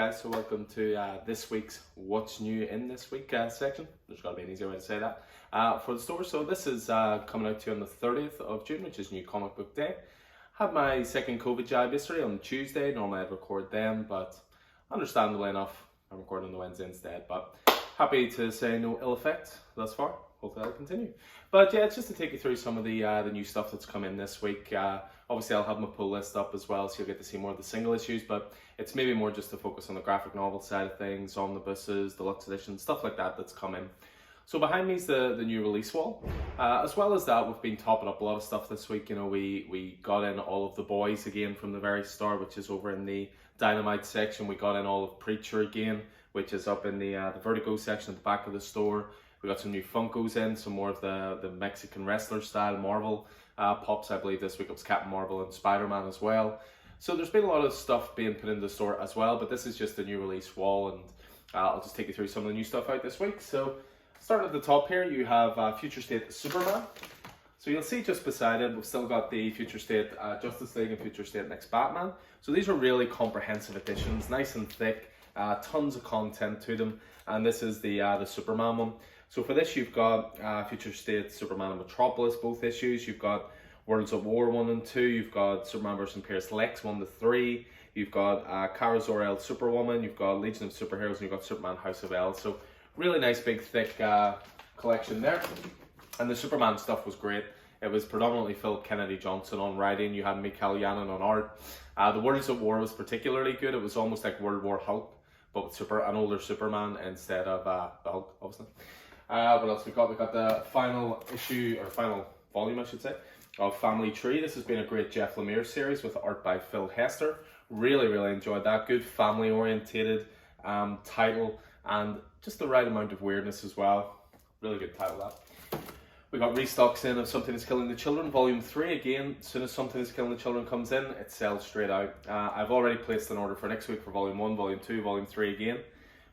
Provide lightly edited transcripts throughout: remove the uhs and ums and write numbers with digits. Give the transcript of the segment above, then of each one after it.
guys, so welcome to this week's What's New in This Week section. There's got to be an easier way to say that for the store. So this is coming out to you on the 30th of June, which is New Comic Book Day. Had my second COVID jab yesterday on Tuesday. Normally I'd record then, but understandably enough, I'm recording on the Wednesday instead. But happy to say no ill effect thus far. Hopefully that'll continue. But yeah, it's just to take you through some of the new stuff that's come in this week. Obviously I'll have my pull list up as well, so you'll get to see more of the single issues, but it's maybe more just to focus on the graphic novel side of things, omnibuses, deluxe editions, stuff like that that's come in. So behind me is the new release wall. As well as that, we've been topping up a lot of stuff this week. You know, we got in all of The Boys again from the very start, which is over in the Dynamite section. We got in all of Preacher again, which is up in the Vertigo section at the back of the store. We got some new Funkos in, some more of the Mexican wrestler style Marvel pops. I believe this week it was Captain Marvel and Spider-Man as well. So there's been a lot of stuff being put in the store as well, but this is just the new release wall, and I'll just take you through some of the new stuff out this week. So start at the top here, you have Future State Superman. So you'll see just beside it, we've still got the Future State Justice League and Future State Next Batman. So these are really comprehensive editions, nice and thick, tons of content to them, and this is the Superman one. So for this you've got Future State Superman and Metropolis, both issues. You've got Worlds at War 1 and 2. You've got Superman vs. Imperious Lex 1 to 3. You've got Kara Zor-El Superwoman. You've got Legion of Superheroes, and you've got Superman House of L. So really nice big thick collection there. And the Superman stuff was great. It was predominantly Philip Kennedy Johnson on writing. You had Mikel Janin on art. The Worlds at War was particularly good. It was almost like World War Hulk, but with an older Superman instead of the Hulk, obviously. What else we got? We got the final issue, or final volume I should say, of Family Tree. This has been a great Jeff Lemire series with art by Phil Hester. Really enjoyed that. Good family orientated title, and just the right amount of weirdness as well. Really good title that. We got restocks in of Something Is Killing the Children, Volume 3. Again, as soon as Something Is Killing the Children comes in, it sells straight out. I've already placed an order for next week for Volume 1, Volume 2, Volume 3 again.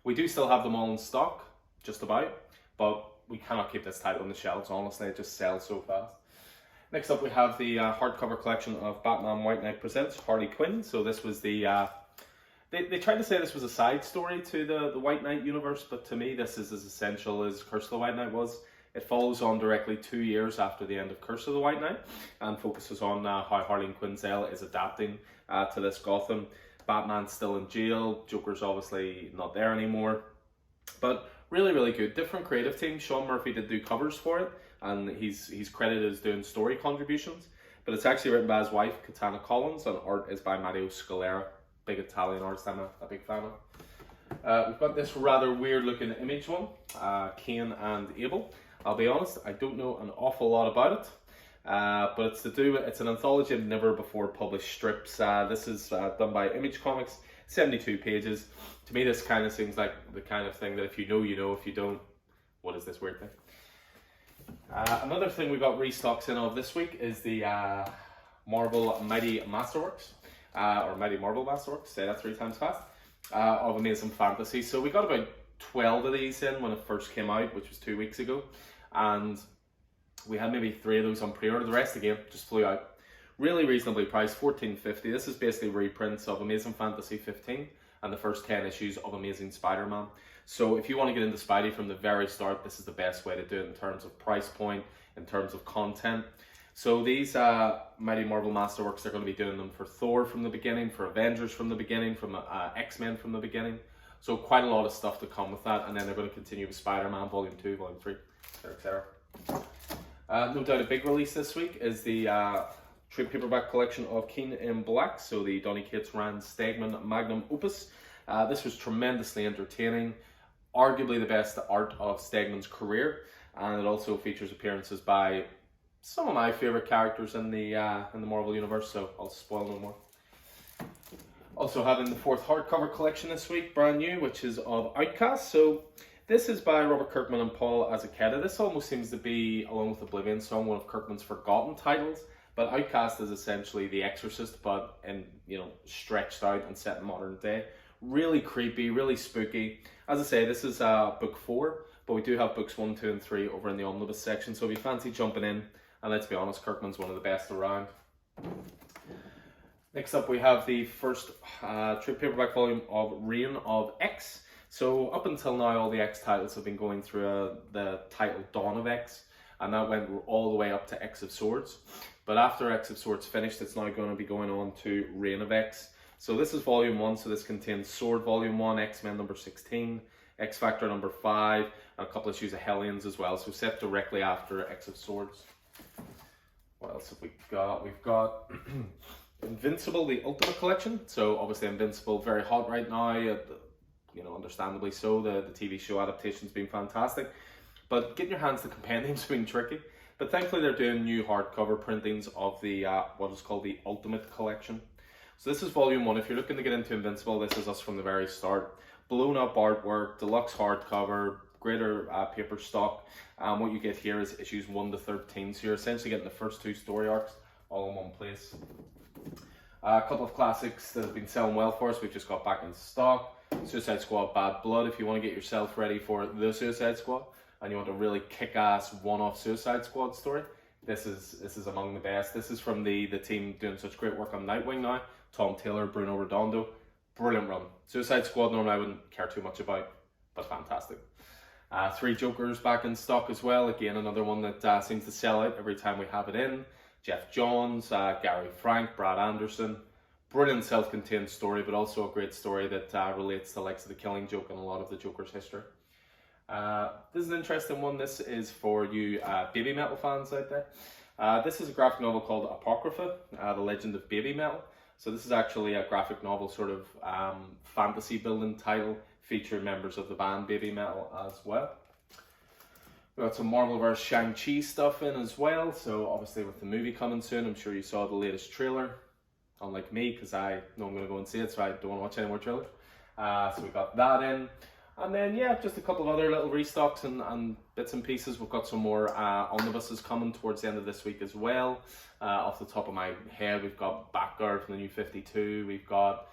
We do still have them all in stock, just about, but we cannot keep this title on the shelves, honestly. It just sells so fast. Next up we have the hardcover collection of Batman White Knight Presents Harley Quinn. So this was the... They tried to say this was a side story to the White Knight universe, but to me this is as essential as Curse of the White Knight was. It follows on directly 2 years after the end of Curse of the White Knight and focuses on how Harley Quinzel is adapting to this Gotham. Batman's still in jail, Joker's obviously not there anymore, but really good. Different creative team. Sean Murphy did do covers for it, and he's credited as doing story contributions, but it's actually written by his wife, Katana Collins, and art is by Matteo Scalera. Big Italian artist I'm a big fan of. We've got this rather weird looking Image one, Cain and Abel. I'll be honest, I don't know an awful lot about it, but it's an anthology of never before published strips. This is done by Image Comics, 72 pages. To me this kind of seems like the kind of thing that if you know, you know. If you don't, what is this weird thing? Another thing we got restocks in of this week is the Marvel Mighty Masterworks, or Mighty Marvel Masterworks, say that 3 times fast, of Amazing Fantasy. So we got about 12 of these in when it first came out, which was 2 weeks ago, and we had maybe 3 of those on pre-order. The rest again just flew out. Really reasonably priced, $14.50. This is basically reprints of Amazing Fantasy 15 and the first 10 issues of Amazing Spider-Man. So if you want to get into Spidey from the very start, this is the best way to do it in terms of price point, in terms of content. So these Mighty Marvel Masterworks, they're going to be doing them for Thor from the beginning, for Avengers from the beginning, from X-Men from the beginning. So quite a lot of stuff to come with that, and then they're going to continue with Spider-Man Volume 2, Volume 3, etc. No doubt a big release this week is the trade paperback collection of Keen in Black, so the Donny Cates Rand Stegman magnum opus. This was tremendously entertaining, arguably the best art of Stegman's career, and it also features appearances by some of my favourite characters in the Marvel Universe, so I'll spoil no more. Also having the 4th hardcover collection this week, brand new, which is of Outcast. So this is by Robert Kirkman and Paul Azucena. This almost seems to be, along with Oblivion Song, one of Kirkman's forgotten titles. But Outcast is essentially The Exorcist, but stretched out and set in modern day. Really creepy, really spooky. As I say, this is book 4, but we do have books 1, 2, and 3 over in the omnibus section. So if you fancy jumping in, and let's be honest, Kirkman's one of the best around. Next up, we have the first trade paperback volume of Reign of X. So up until now, all the X titles have been going through the title Dawn of X, and that went all the way up to X of Swords. But after X of Swords finished, it's now going to be going on to Reign of X. So this is volume 1, so this contains Sword volume 1, X-Men number 16, X-Factor number 5, and a couple of issues of Hellions as well, so set directly after X of Swords. What else have we got? We've got Invincible, the Ultimate Collection. So obviously Invincible, very hot right now, you know, understandably so. The TV show adaptation's been fantastic, but getting your hands to compendiums has been tricky. But thankfully they're doing new hardcover printings of the what is called the Ultimate Collection. So this is volume 1. If you're looking to get into Invincible, this is us from the very start. Blown up artwork, deluxe hardcover, greater paper stock. What you get here is issues 1 to 13. So you're essentially getting the first 2 story arcs all in one place. A couple of classics that have been selling well for us. We've just got back in stock. Suicide Squad Bad Blood. If you want to get yourself ready for the Suicide Squad and you want a really kick-ass one-off Suicide Squad story, this is among the best. This is from the team doing such great work on Nightwing now. Tom Taylor, Bruno Redondo. Brilliant run. Suicide Squad normally I wouldn't care too much about, but fantastic. 3 Jokers back in stock as well. Again, another one that seems to sell out every time we have it in. Jeff Johns, Gary Frank, Brad Anderson. Brilliant self-contained story, but also a great story that relates to the likes of the Killing Joke and a lot of the Joker's history. This is an interesting one. This is for you Baby Metal fans out there. This is a graphic novel called Apocrypha, The Legend of Baby Metal. So this is actually a graphic novel sort of fantasy building title featuring members of the band Baby Metal as well. We've got some Marvelverse Shang-Chi stuff in as well. So obviously with the movie coming soon, I'm sure you saw the latest trailer. Unlike me, because I know I'm going to go and see it, so I don't want to watch any more trailers. So we got that in. And then, yeah, just a couple of other little restocks and bits and pieces. We've got some more omnibuses coming towards the end of this week as well. Off the top of my head, we've got Batgirl from the New 52. We've got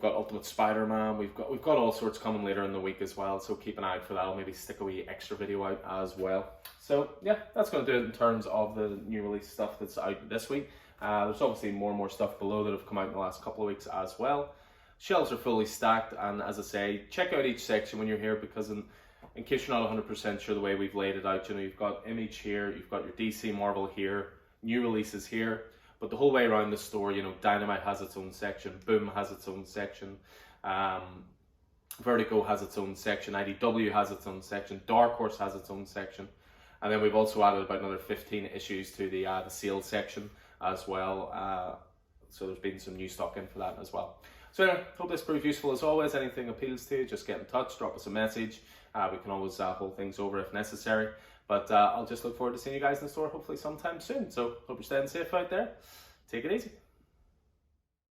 Ultimate Spider-Man. We've got all sorts coming later in the week as well. So keep an eye out for that. I'll maybe stick a wee extra video out as well. So yeah, that's going to do it in terms of the new release stuff that's out this week. There's obviously more and more stuff below that have come out in the last couple of weeks as well. Shelves are fully stacked, and as I say, check out each section when you're here, because in case you're not 100% sure the way we've laid it out, you know, you've got Image here, you've got your DC Marvel here, new releases here, but the whole way around the store, you know, Dynamite has its own section, Boom has its own section, Vertigo has its own section, IDW has its own section, Dark Horse has its own section, and then we've also added about another 15 issues to the sales section as well. So there's been some new stock in for that as well. So anyway, hope this proved useful as always. Anything appeals to you, just get in touch, drop us a message. We can always hold things over if necessary. But I'll just look forward to seeing you guys in the store hopefully sometime soon. So hope you're staying safe out there. Take it easy.